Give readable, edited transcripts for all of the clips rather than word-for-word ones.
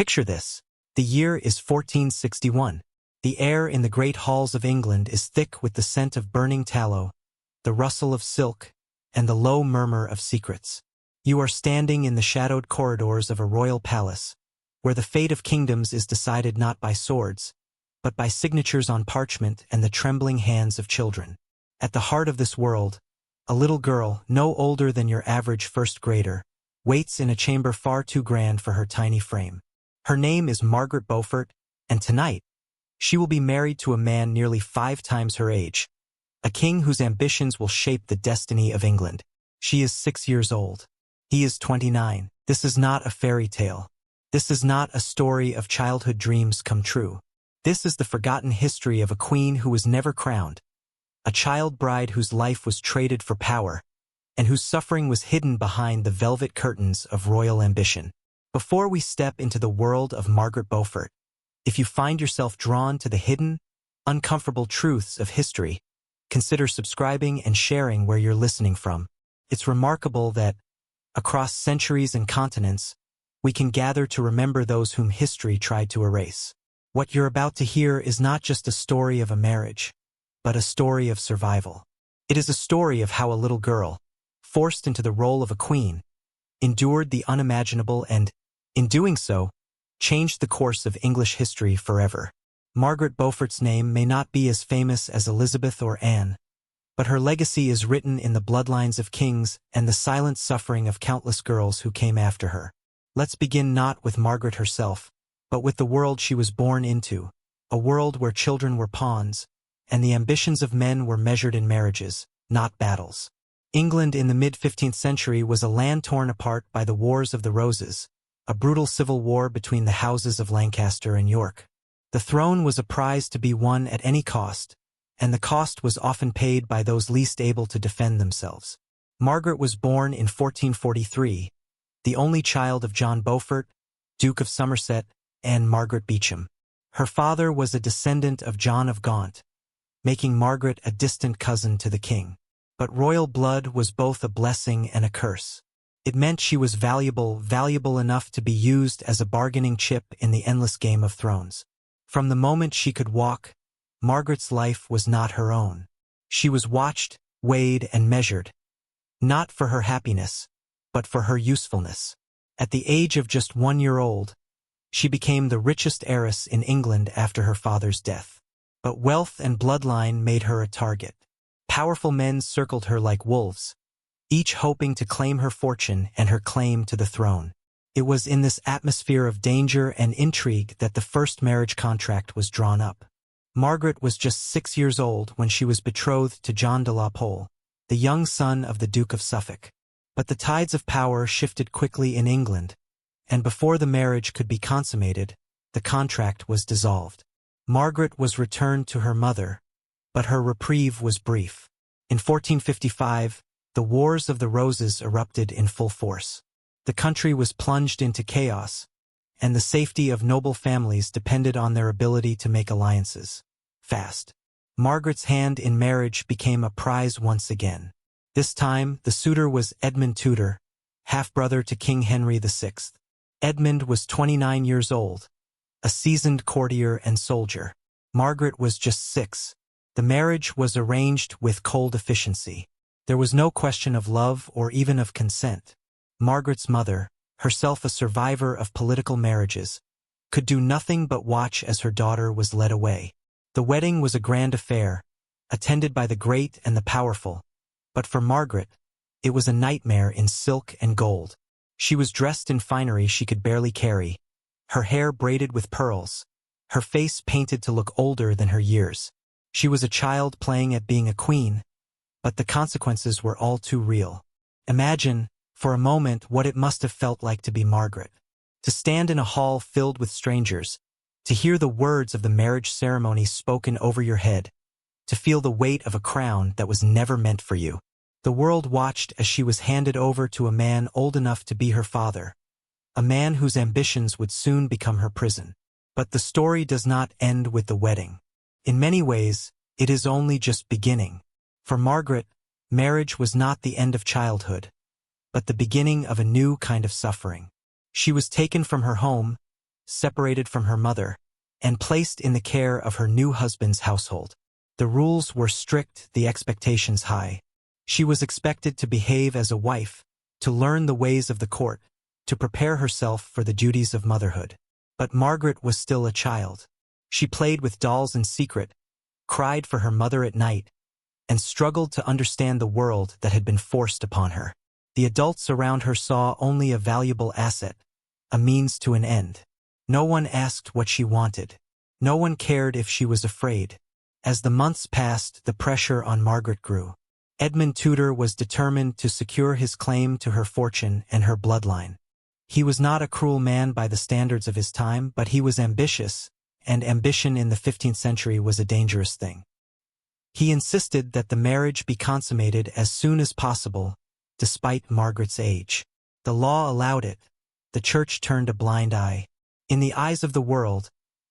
Picture this. The year is 1461. The air in the great halls of England is thick with the scent of burning tallow, the rustle of silk, and the low murmur of secrets. You are standing in the shadowed corridors of a royal palace, where the fate of kingdoms is decided not by swords, but by signatures on parchment and the trembling hands of children. At the heart of this world, a little girl, no older than your average first grader, waits in a chamber far too grand for her tiny frame. Her name is Margaret Beaufort, and tonight, she will be married to a man nearly 5 times her age, a king whose ambitions will shape the destiny of England. She is 6 years old. He is 29. This is not a fairy tale. This is not a story of childhood dreams come true. This is the forgotten history of a queen who was never crowned, a child bride whose life was traded for power, and whose suffering was hidden behind the velvet curtains of royal ambition. Before we step into the world of Margaret Beaufort, if you find yourself drawn to the hidden, uncomfortable truths of history, consider subscribing and sharing where you're listening from. It's remarkable that, across centuries and continents, we can gather to remember those whom history tried to erase. What you're about to hear is not just a story of a marriage, but a story of survival. It is a story of how a little girl, forced into the role of a queen, endured the unimaginable and, in doing so, changed the course of English history forever. Margaret Beaufort's name may not be as famous as Elizabeth or Anne, but her legacy is written in the bloodlines of kings and the silent suffering of countless girls who came after her. Let's begin not with Margaret herself, but with the world she was born into, a world where children were pawns, and the ambitions of men were measured in marriages, not battles. England in the mid-15th century was a land torn apart by the Wars of the Roses, a brutal civil war between the houses of Lancaster and York. The throne was a prize to be won at any cost, and the cost was often paid by those least able to defend themselves. Margaret was born in 1443, the only child of John Beaufort, Duke of Somerset, and Margaret Beauchamp. Her father was a descendant of John of Gaunt, making Margaret a distant cousin to the king. But royal blood was both a blessing and a curse. It meant she was valuable enough to be used as a bargaining chip in the endless game of thrones. From the moment she could walk, Margaret's life was not her own. She was watched, weighed, and measured, not for her happiness, but for her usefulness. At the age of just 1 year old, she became the richest heiress in England after her father's death. But wealth and bloodline made her a target. Powerful men circled her like wolves, each hoping to claim her fortune and her claim to the throne. It was in this atmosphere of danger and intrigue that the first marriage contract was drawn up. Margaret was just 6 years old when she was betrothed to John de la Pole, the young son of the Duke of Suffolk. But the tides of power shifted quickly in England, and before the marriage could be consummated, the contract was dissolved. Margaret was returned to her mother, but her reprieve was brief. In 1455, the Wars of the Roses erupted in full force. The country was plunged into chaos, and the safety of noble families depended on their ability to make alliances fast. Margaret's hand in marriage became a prize once again. This time, the suitor was Edmund Tudor, half-brother to King Henry VI. Edmund was 29 years old, a seasoned courtier and soldier. Margaret was just 6. The marriage was arranged with cold efficiency. There was no question of love or even of consent. Margaret's mother, herself a survivor of political marriages, could do nothing but watch as her daughter was led away. The wedding was a grand affair, attended by the great and the powerful, but for Margaret, it was a nightmare in silk and gold. She was dressed in finery she could barely carry, her hair braided with pearls, her face painted to look older than her years. She was a child playing at being a queen, but the consequences were all too real. Imagine, for a moment, what it must have felt like to be Margaret. To stand in a hall filled with strangers, to hear the words of the marriage ceremony spoken over your head, to feel the weight of a crown that was never meant for you. The world watched as she was handed over to a man old enough to be her father, a man whose ambitions would soon become her prison. But the story does not end with the wedding. In many ways, it is only just beginning. For Margaret, marriage was not the end of childhood, but the beginning of a new kind of suffering. She was taken from her home, separated from her mother, and placed in the care of her new husband's household. The rules were strict, the expectations high. She was expected to behave as a wife, to learn the ways of the court, to prepare herself for the duties of motherhood. But Margaret was still a child. She played with dolls in secret, cried for her mother at night, and struggled to understand the world that had been forced upon her. The adults around her saw only a valuable asset, a means to an end. No one asked what she wanted. No one cared if she was afraid. As the months passed, the pressure on Margaret grew. Edmund Tudor was determined to secure his claim to her fortune and her bloodline. He was not a cruel man by the standards of his time, but he was ambitious, and ambition in the 15th century was a dangerous thing. He insisted that the marriage be consummated as soon as possible, despite Margaret's age. The law allowed it. The church turned a blind eye. In the eyes of the world,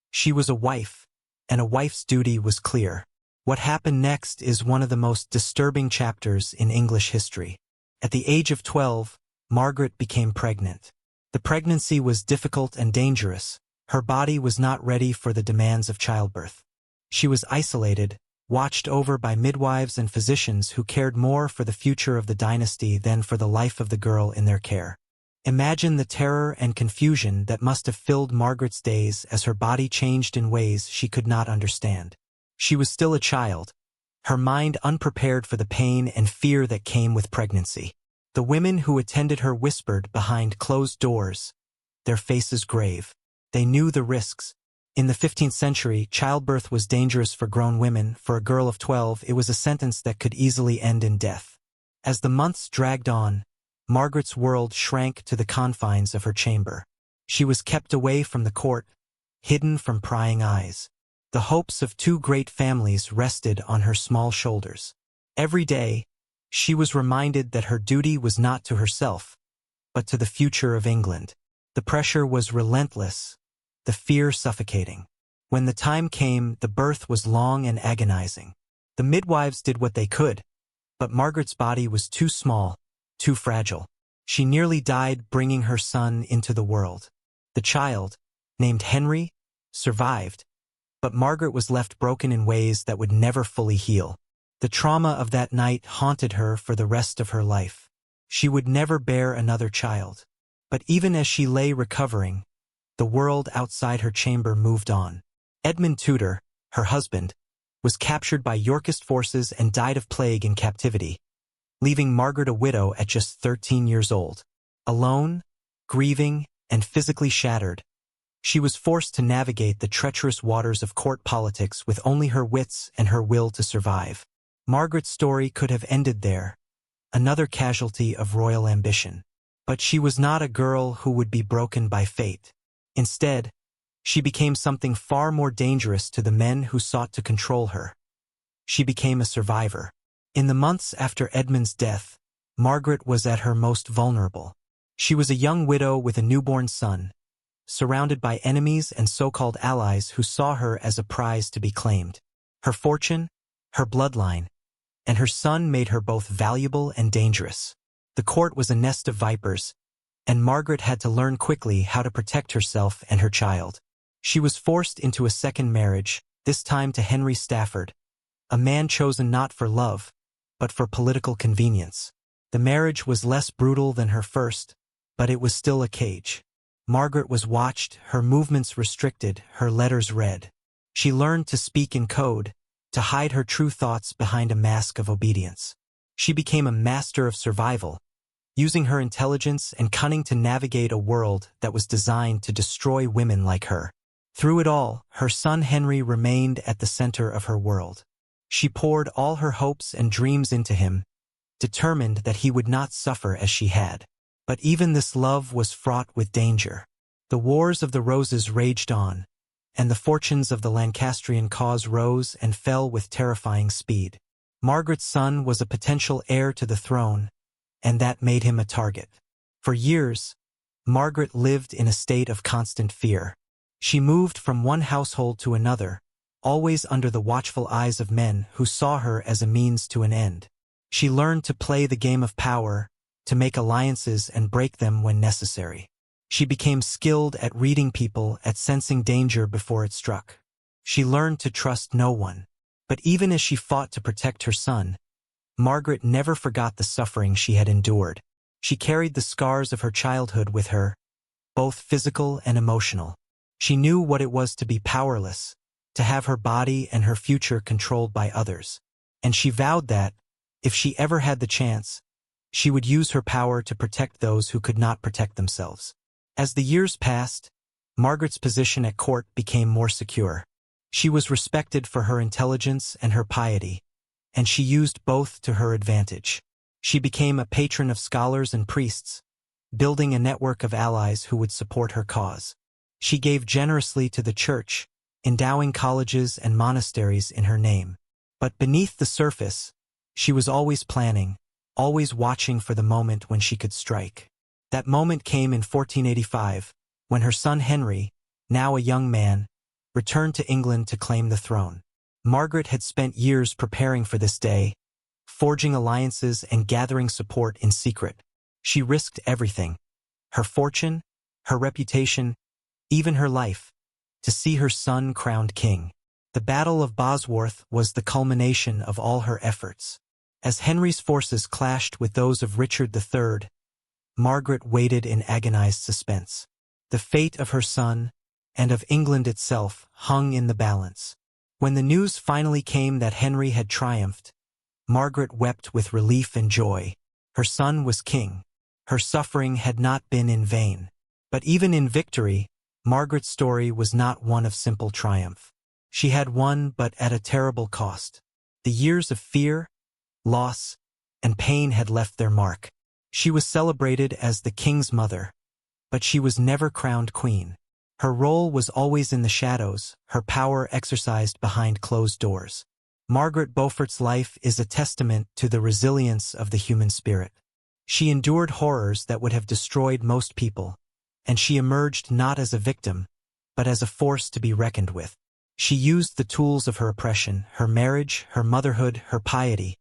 she was a wife, and a wife's duty was clear. What happened next is one of the most disturbing chapters in English history. At the age of 12, Margaret became pregnant. The pregnancy was difficult and dangerous. Her body was not ready for the demands of childbirth. She was isolated, watched over by midwives and physicians who cared more for the future of the dynasty than for the life of the girl in their care. Imagine the terror and confusion that must have filled Margaret's days as her body changed in ways she could not understand. She was still a child, her mind unprepared for the pain and fear that came with pregnancy. The women who attended her whispered behind closed doors, their faces grave. They knew the risks. In the 15th century, childbirth was dangerous for grown women. For a girl of 12, it was a sentence that could easily end in death. As the months dragged on, Margaret's world shrank to the confines of her chamber. She was kept away from the court, hidden from prying eyes. The hopes of two great families rested on her small shoulders. Every day, she was reminded that her duty was not to herself, but to the future of England. The pressure was relentless, the fear suffocating. When the time came, the birth was long and agonizing. The midwives did what they could, but Margaret's body was too small, too fragile. She nearly died bringing her son into the world. The child, named Henry, survived, but Margaret was left broken in ways that would never fully heal. The trauma of that night haunted her for the rest of her life. She would never bear another child. But even as she lay recovering, the world outside her chamber moved on. Edmund Tudor, her husband, was captured by Yorkist forces and died of plague in captivity, leaving Margaret a widow at just 13 years old. Alone, grieving, and physically shattered, she was forced to navigate the treacherous waters of court politics with only her wits and her will to survive. Margaret's story could have ended there, another casualty of royal ambition. But she was not a girl who would be broken by fate. Instead, she became something far more dangerous to the men who sought to control her. She became a survivor. In the months after Edmund's death, Margaret was at her most vulnerable. She was a young widow with a newborn son, surrounded by enemies and so-called allies who saw her as a prize to be claimed. Her fortune, her bloodline, and her son made her both valuable and dangerous. The court was a nest of vipers, and Margaret had to learn quickly how to protect herself and her child. She was forced into a second marriage, this time to Henry Stafford, a man chosen not for love, but for political convenience. The marriage was less brutal than her first, but it was still a cage. Margaret was watched, her movements restricted, her letters read. She learned to speak in code, to hide her true thoughts behind a mask of obedience. She became a master of survival, using her intelligence and cunning to navigate a world that was designed to destroy women like her. Through it all, her son Henry remained at the center of her world. She poured all her hopes and dreams into him, determined that he would not suffer as she had. But even this love was fraught with danger. The Wars of the Roses raged on, and the fortunes of the Lancastrian cause rose and fell with terrifying speed. Margaret's son was a potential heir to the throne, and that made him a target. For years, Margaret lived in a state of constant fear. She moved from one household to another, always under the watchful eyes of men who saw her as a means to an end. She learned to play the game of power, to make alliances and break them when necessary. She became skilled at reading people, at sensing danger before it struck. She learned to trust no one. But even as she fought to protect her son, Margaret never forgot the suffering she had endured. She carried the scars of her childhood with her, both physical and emotional. She knew what it was to be powerless, to have her body and her future controlled by others. And she vowed that, if she ever had the chance, she would use her power to protect those who could not protect themselves. As the years passed, Margaret's position at court became more secure. She was respected for her intelligence and her piety, and she used both to her advantage. She became a patron of scholars and priests, building a network of allies who would support her cause. She gave generously to the church, endowing colleges and monasteries in her name. But beneath the surface, she was always planning, always watching for the moment when she could strike. That moment came in 1485, when her son Henry, now a young man, returned to England to claim the throne. Margaret had spent years preparing for this day, forging alliances and gathering support in secret. She risked everything, her fortune, her reputation, even her life, to see her son crowned king. The Battle of Bosworth was the culmination of all her efforts. As Henry's forces clashed with those of Richard III, Margaret waited in agonized suspense. The fate of her son, and of England itself, hung in the balance. When the news finally came that Henry had triumphed, Margaret wept with relief and joy. Her son was king. Her suffering had not been in vain. But even in victory, Margaret's story was not one of simple triumph. She had won, but at a terrible cost. The years of fear, loss, and pain had left their mark. She was celebrated as the king's mother, but she was never crowned queen. Her role was always in the shadows, her power exercised behind closed doors. Margaret Beaufort's life is a testament to the resilience of the human spirit. She endured horrors that would have destroyed most people, and she emerged not as a victim, but as a force to be reckoned with. She used the tools of her oppression, her marriage, her motherhood, her piety,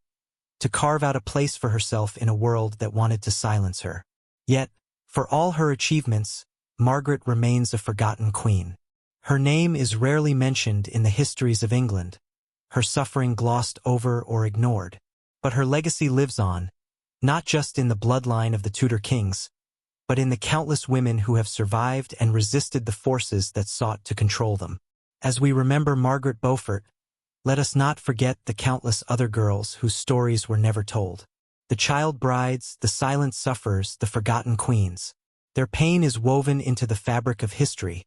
to carve out a place for herself in a world that wanted to silence her. Yet, for all her achievements, Margaret remains a forgotten queen. Her name is rarely mentioned in the histories of England, her suffering glossed over or ignored. But her legacy lives on, not just in the bloodline of the Tudor kings, but in the countless women who have survived and resisted the forces that sought to control them. As we remember Margaret Beaufort, let us not forget the countless other girls whose stories were never told. The child brides, the silent sufferers, the forgotten queens. Their pain is woven into the fabric of history,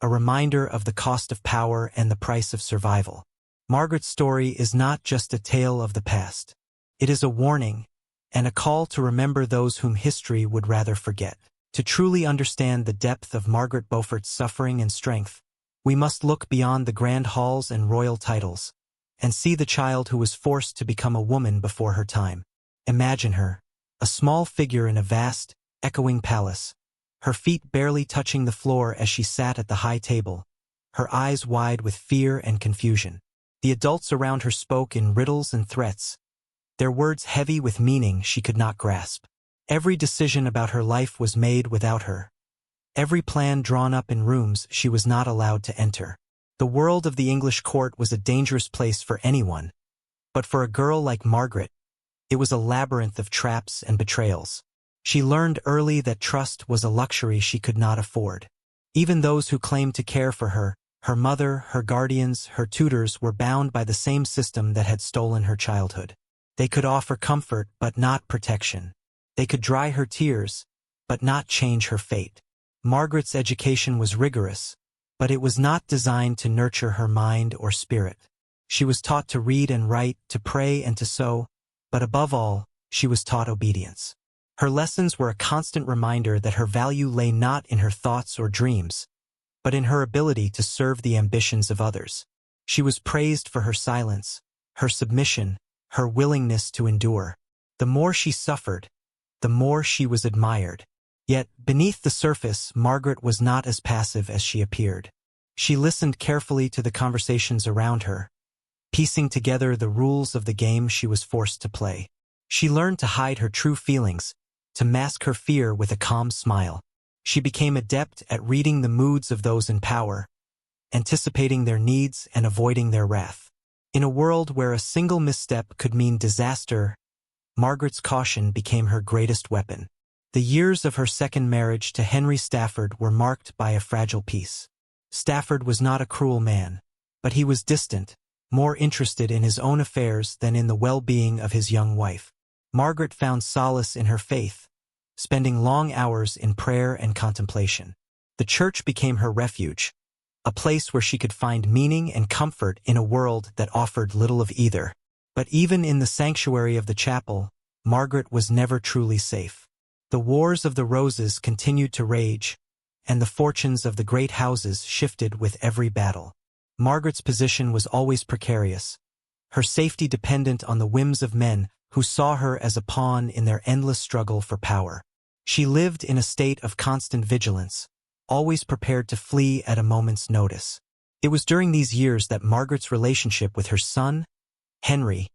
a reminder of the cost of power and the price of survival. Margaret's story is not just a tale of the past. It is a warning and a call to remember those whom history would rather forget. To truly understand the depth of Margaret Beaufort's suffering and strength, we must look beyond the grand halls and royal titles, and see the child who was forced to become a woman before her time. Imagine her, a small figure in a vast, echoing palace, her feet barely touching the floor as she sat at the high table, her eyes wide with fear and confusion. The adults around her spoke in riddles and threats, their words heavy with meaning she could not grasp. Every decision about her life was made without her. Every plan drawn up in rooms she was not allowed to enter. The world of the English court was a dangerous place for anyone, but for a girl like Margaret, it was a labyrinth of traps and betrayals. She learned early that trust was a luxury she could not afford. Even those who claimed to care for her, her mother, her guardians, her tutors, were bound by the same system that had stolen her childhood. They could offer comfort but not protection. They could dry her tears, but not change her fate. Margaret's education was rigorous, but it was not designed to nurture her mind or spirit. She was taught to read and write, to pray and to sew, but above all, she was taught obedience. Her lessons were a constant reminder that her value lay not in her thoughts or dreams, but in her ability to serve the ambitions of others. She was praised for her silence, her submission, her willingness to endure. The more she suffered, the more she was admired. Yet, beneath the surface, Margaret was not as passive as she appeared. She listened carefully to the conversations around her, piecing together the rules of the game she was forced to play. She learned to hide her true feelings, to mask her fear with a calm smile. She became adept at reading the moods of those in power, anticipating their needs and avoiding their wrath. In a world where a single misstep could mean disaster, Margaret's caution became her greatest weapon. The years of her second marriage to Henry Stafford were marked by a fragile peace. Stafford was not a cruel man, but he was distant, more interested in his own affairs than in the well-being of his young wife. Margaret found solace in her faith, spending long hours in prayer and contemplation. The church became her refuge, a place where she could find meaning and comfort in a world that offered little of either. But even in the sanctuary of the chapel, Margaret was never truly safe. The Wars of the Roses continued to rage, and the fortunes of the great houses shifted with every battle. Margaret's position was always precarious, her safety dependent on the whims of men who saw her as a pawn in their endless struggle for power. She lived in a state of constant vigilance, always prepared to flee at a moment's notice. It was during these years that Margaret's relationship with her son, Henry,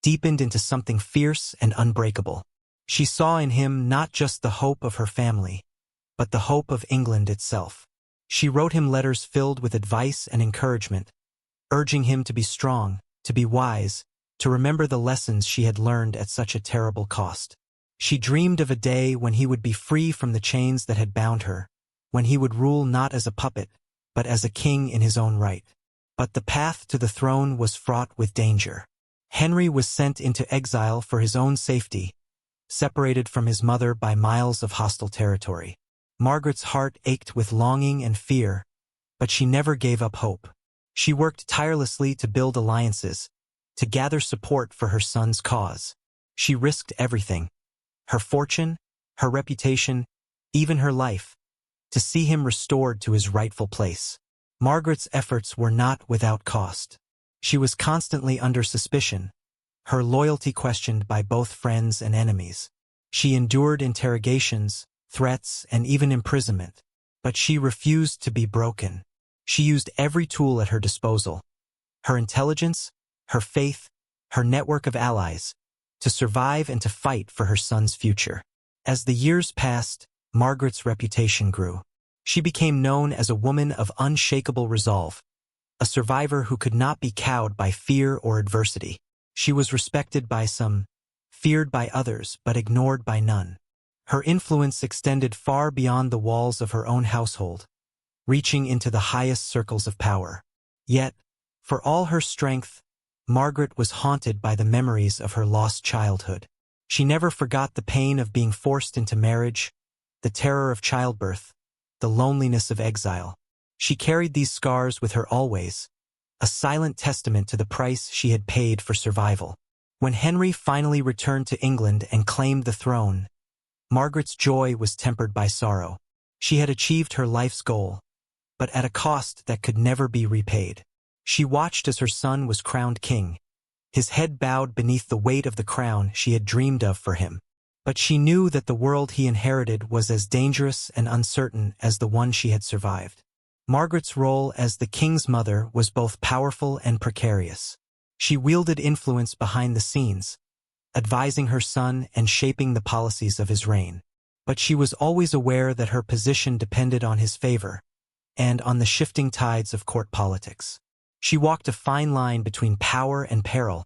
deepened into something fierce and unbreakable. She saw in him not just the hope of her family, but the hope of England itself. She wrote him letters filled with advice and encouragement, urging him to be strong, to be wise, to remember the lessons she had learned at such a terrible cost. She dreamed of a day when he would be free from the chains that had bound her, when he would rule not as a puppet, but as a king in his own right. But the path to the throne was fraught with danger. Henry was sent into exile for his own safety, separated from his mother by miles of hostile territory. Margaret's heart ached with longing and fear, but she never gave up hope. She worked tirelessly to build alliances, to gather support for her son's cause. She risked everything, her fortune, her reputation, even her life, to see him restored to his rightful place. Margaret's efforts were not without cost. She was constantly under suspicion, her loyalty questioned by both friends and enemies. She endured interrogations, threats, and even imprisonment, but she refused to be broken. She used every tool at her disposal, her intelligence, her faith, her network of allies, to survive and to fight for her son's future. As the years passed, Margaret's reputation grew. She became known as a woman of unshakable resolve, a survivor who could not be cowed by fear or adversity. She was respected by some, feared by others, but ignored by none. Her influence extended far beyond the walls of her own household, reaching into the highest circles of power. Yet, for all her strength, Margaret was haunted by the memories of her lost childhood. She never forgot the pain of being forced into marriage, the terror of childbirth, the loneliness of exile. She carried these scars with her always, a silent testament to the price she had paid for survival. When Henry finally returned to England and claimed the throne, Margaret's joy was tempered by sorrow. She had achieved her life's goal, but at a cost that could never be repaid. She watched as her son was crowned king, his head bowed beneath the weight of the crown she had dreamed of for him. But she knew that the world he inherited was as dangerous and uncertain as the one she had survived. Margaret's role as the king's mother was both powerful and precarious. She wielded influence behind the scenes, advising her son and shaping the policies of his reign. But she was always aware that her position depended on his favor, and on the shifting tides of court politics. She walked a fine line between power and peril,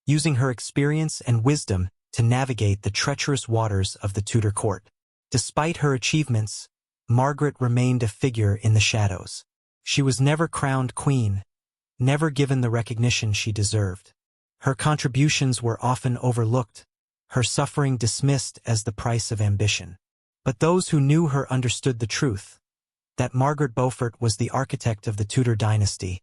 using her experience and wisdom to navigate the treacherous waters of the Tudor court. Despite her achievements, Margaret remained a figure in the shadows. She was never crowned queen, never given the recognition she deserved. Her contributions were often overlooked, her suffering dismissed as the price of ambition. But those who knew her understood the truth, that Margaret Beaufort was the architect of the Tudor dynasty,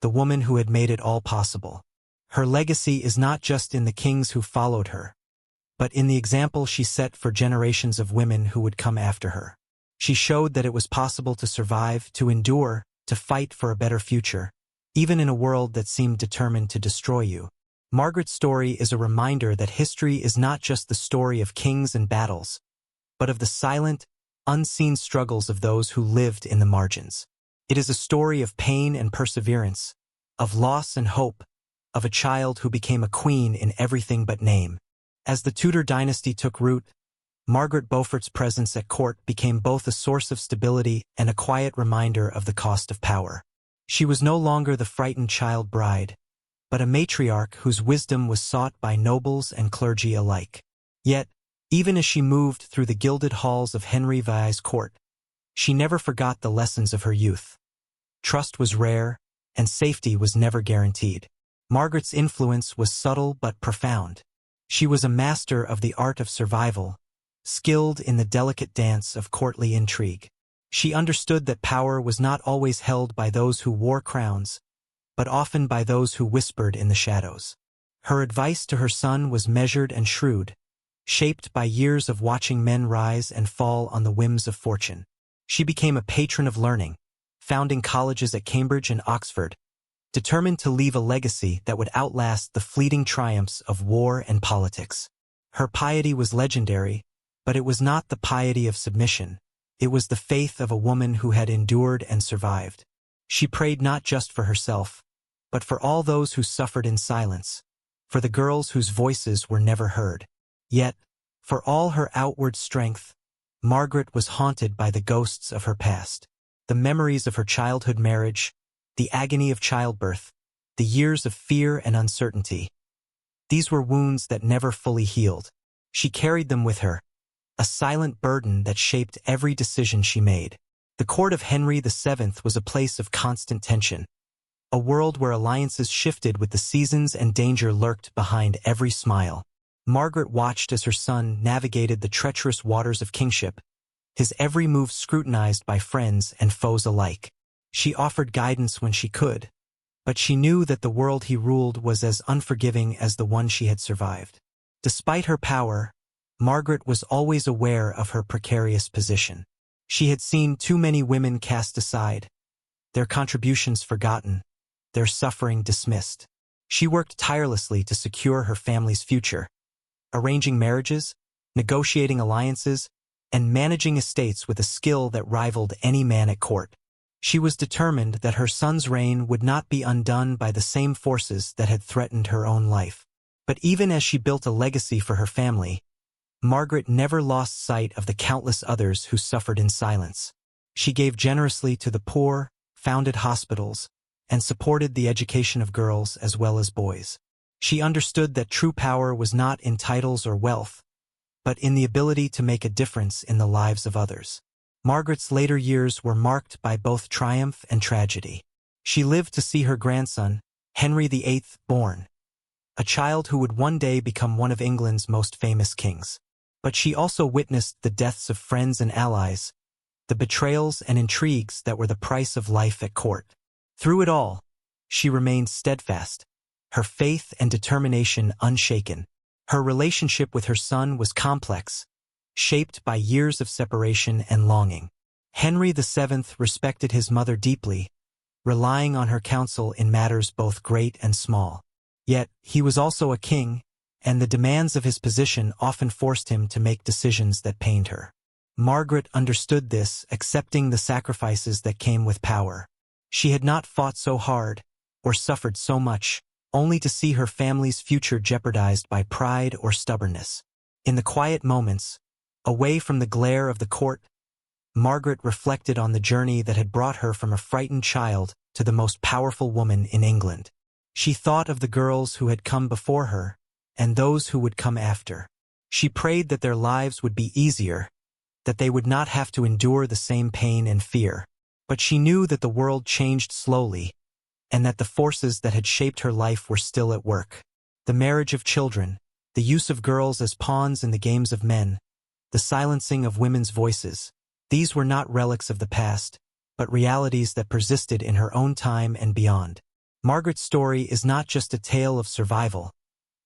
the woman who had made it all possible. Her legacy is not just in the kings who followed her, but in the example she set for generations of women who would come after her. She showed that it was possible to survive, to endure, to fight for a better future, even in a world that seemed determined to destroy you. Margaret's story is a reminder that history is not just the story of kings and battles, but of the silent, unseen struggles of those who lived in the margins. It is a story of pain and perseverance, of loss and hope, of a child who became a queen in everything but name. As the Tudor dynasty took root, Margaret Beaufort's presence at court became both a source of stability and a quiet reminder of the cost of power. She was no longer the frightened child bride, but a matriarch whose wisdom was sought by nobles and clergy alike. Yet, even as she moved through the gilded halls of Henry VI's court, she never forgot the lessons of her youth. Trust was rare, and safety was never guaranteed. Margaret's influence was subtle but profound. She was a master of the art of survival, skilled in the delicate dance of courtly intrigue. She understood that power was not always held by those who wore crowns, but often by those who whispered in the shadows. Her advice to her son was measured and shrewd, shaped by years of watching men rise and fall on the whims of fortune. She became a patron of learning, founding colleges at Cambridge and Oxford, determined to leave a legacy that would outlast the fleeting triumphs of war and politics. Her piety was legendary, but it was not the piety of submission. It was the faith of a woman who had endured and survived. She prayed not just for herself, but for all those who suffered in silence, for the girls whose voices were never heard. Yet, for all her outward strength, Margaret was haunted by the ghosts of her past. The memories of her childhood marriage, the agony of childbirth, the years of fear and uncertainty. These were wounds that never fully healed. She carried them with her, a silent burden that shaped every decision she made. The court of Henry VII was a place of constant tension, a world where alliances shifted with the seasons and danger lurked behind every smile. Margaret watched as her son navigated the treacherous waters of kingship, his every move scrutinized by friends and foes alike. She offered guidance when she could, but she knew that the world he ruled was as unforgiving as the one she had survived. Despite her power, Margaret was always aware of her precarious position. She had seen too many women cast aside, their contributions forgotten, their suffering dismissed. She worked tirelessly to secure her family's future, arranging marriages, negotiating alliances, and managing estates with a skill that rivaled any man at court. She was determined that her son's reign would not be undone by the same forces that had threatened her own life. But even as she built a legacy for her family, Margaret never lost sight of the countless others who suffered in silence. She gave generously to the poor, founded hospitals, and supported the education of girls as well as boys. She understood that true power was not in titles or wealth, but in the ability to make a difference in the lives of others. Margaret's later years were marked by both triumph and tragedy. She lived to see her grandson, Henry VIII, born, a child who would one day become one of England's most famous kings. But she also witnessed the deaths of friends and allies, the betrayals and intrigues that were the price of life at court. Through it all, she remained steadfast, her faith and determination unshaken. Her relationship with her son was complex, shaped by years of separation and longing. Henry VII respected his mother deeply, relying on her counsel in matters both great and small. Yet, he was also a king, and the demands of his position often forced him to make decisions that pained her. Margaret understood this, accepting the sacrifices that came with power. She had not fought so hard, or suffered so much, only to see her family's future jeopardized by pride or stubbornness. In the quiet moments, away from the glare of the court, Margaret reflected on the journey that had brought her from a frightened child to the most powerful woman in England. She thought of the girls who had come before her, and those who would come after. She prayed that their lives would be easier, that they would not have to endure the same pain and fear. But she knew that the world changed slowly, and that the forces that had shaped her life were still at work. The marriage of children, the use of girls as pawns in the games of men, the silencing of women's voices, these were not relics of the past, but realities that persisted in her own time and beyond. Margaret's story is not just a tale of survival,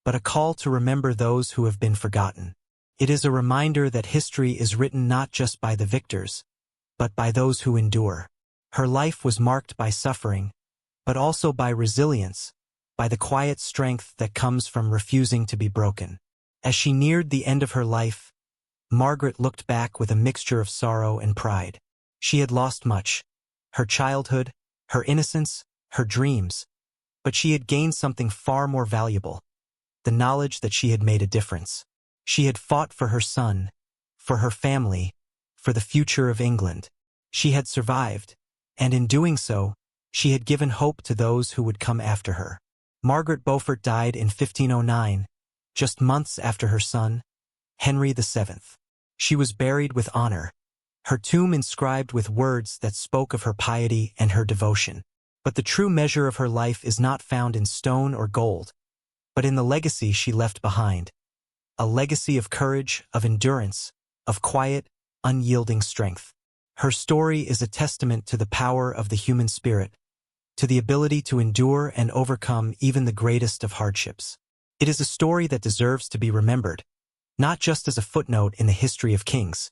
but a call to remember those who have been forgotten. It is a reminder that history is written not just by the victors, but by those who endure. Her life was marked by suffering, but also by resilience, by the quiet strength that comes from refusing to be broken. As she neared the end of her life, Margaret looked back with a mixture of sorrow and pride. She had lost much: her childhood, her innocence, her dreams, but she had gained something far more valuable: the knowledge that she had made a difference. She had fought for her son, for her family, for the future of England. She had survived, and in doing so, she had given hope to those who would come after her. Margaret Beaufort died in 1509, just months after her son, Henry VII. She was buried with honor, her tomb inscribed with words that spoke of her piety and her devotion. But the true measure of her life is not found in stone or gold, but in the legacy she left behind. A legacy of courage, of endurance, of quiet, unyielding strength. Her story is a testament to the power of the human spirit, to the ability to endure and overcome even the greatest of hardships. It is a story that deserves to be remembered, not just as a footnote in the history of kings,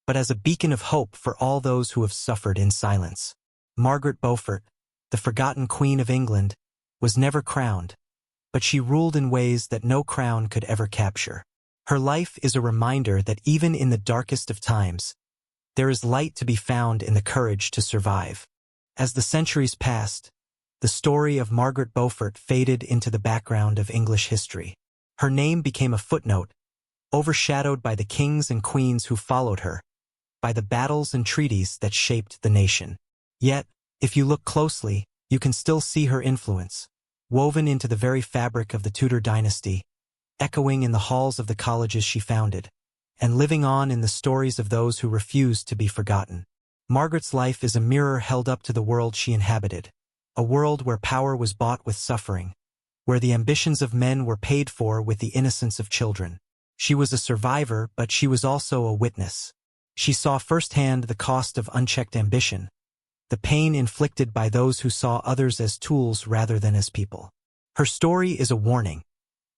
but as a beacon of hope for all those who have suffered in silence. Margaret Beaufort, the forgotten Queen of England, was never crowned, but she ruled in ways that no crown could ever capture. Her life is a reminder that even in the darkest of times, there is light to be found in the courage to survive. As the centuries passed, the story of Margaret Beaufort faded into the background of English history. Her name became a footnote, overshadowed by the kings and queens who followed her, by the battles and treaties that shaped the nation. Yet, if you look closely, you can still see her influence, woven into the very fabric of the Tudor dynasty, echoing in the halls of the colleges she founded, and living on in the stories of those who refused to be forgotten. Margaret's life is a mirror held up to the world she inhabited, a world where power was bought with suffering, where the ambitions of men were paid for with the innocence of children. She was a survivor, but she was also a witness. She saw firsthand the cost of unchecked ambition, the pain inflicted by those who saw others as tools rather than as people. Her story is a warning,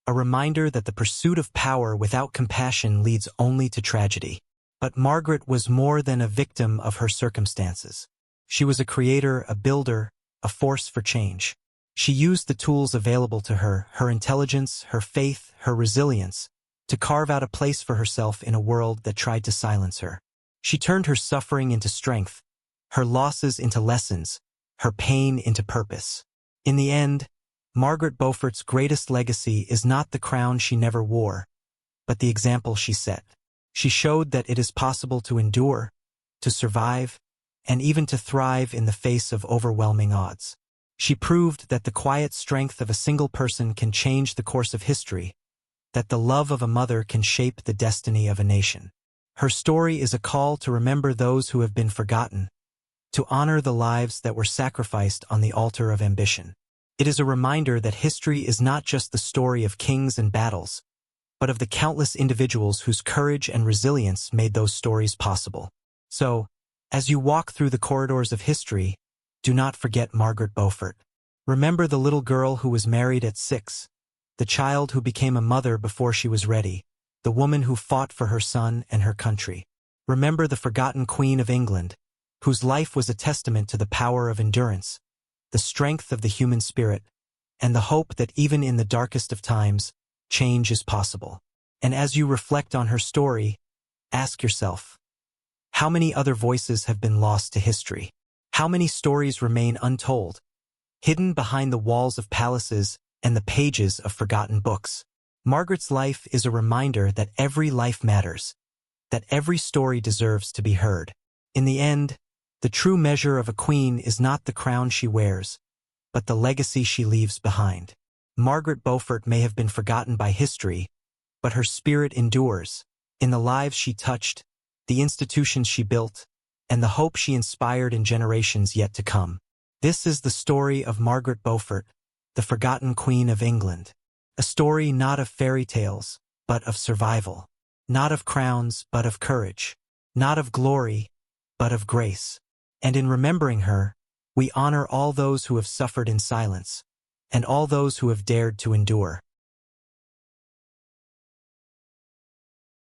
a reminder that the pursuit of power without compassion leads only to tragedy. But Margaret was more than a victim of her circumstances. She was a creator, a builder, a force for change. She used the tools available to her, her intelligence, her faith, her resilience, to carve out a place for herself in a world that tried to silence her. She turned her suffering into strength, her losses into lessons, her pain into purpose. In the end, Margaret Beaufort's greatest legacy is not the crown she never wore, but the example she set. She showed that it is possible to endure, to survive, and even to thrive in the face of overwhelming odds. She proved that the quiet strength of a single person can change the course of history, that the love of a mother can shape the destiny of a nation. Her story is a call to remember those who have been forgotten, to honor the lives that were sacrificed on the altar of ambition. It is a reminder that history is not just the story of kings and battles, but of the countless individuals whose courage and resilience made those stories possible. So, as you walk through the corridors of history, do not forget Margaret Beaufort. Remember the little girl who was married at 6, the child who became a mother before she was ready, the woman who fought for her son and her country. Remember the forgotten Queen of England, whose life was a testament to the power of endurance, the strength of the human spirit, and the hope that even in the darkest of times, change is possible. And as you reflect on her story, ask yourself, how many other voices have been lost to history? How many stories remain untold, hidden behind the walls of palaces and the pages of forgotten books? Margaret's life is a reminder that every life matters, that every story deserves to be heard. In the end, the true measure of a queen is not the crown she wears, but the legacy she leaves behind. Margaret Beaufort may have been forgotten by history, but her spirit endures, in the lives she touched, the institutions she built, and the hope she inspired in generations yet to come. This is the story of Margaret Beaufort, the forgotten Queen of England. A story not of fairy tales, but of survival. Not of crowns, but of courage. Not of glory, but of grace. And in remembering her, we honor all those who have suffered in silence, and all those who have dared to endure.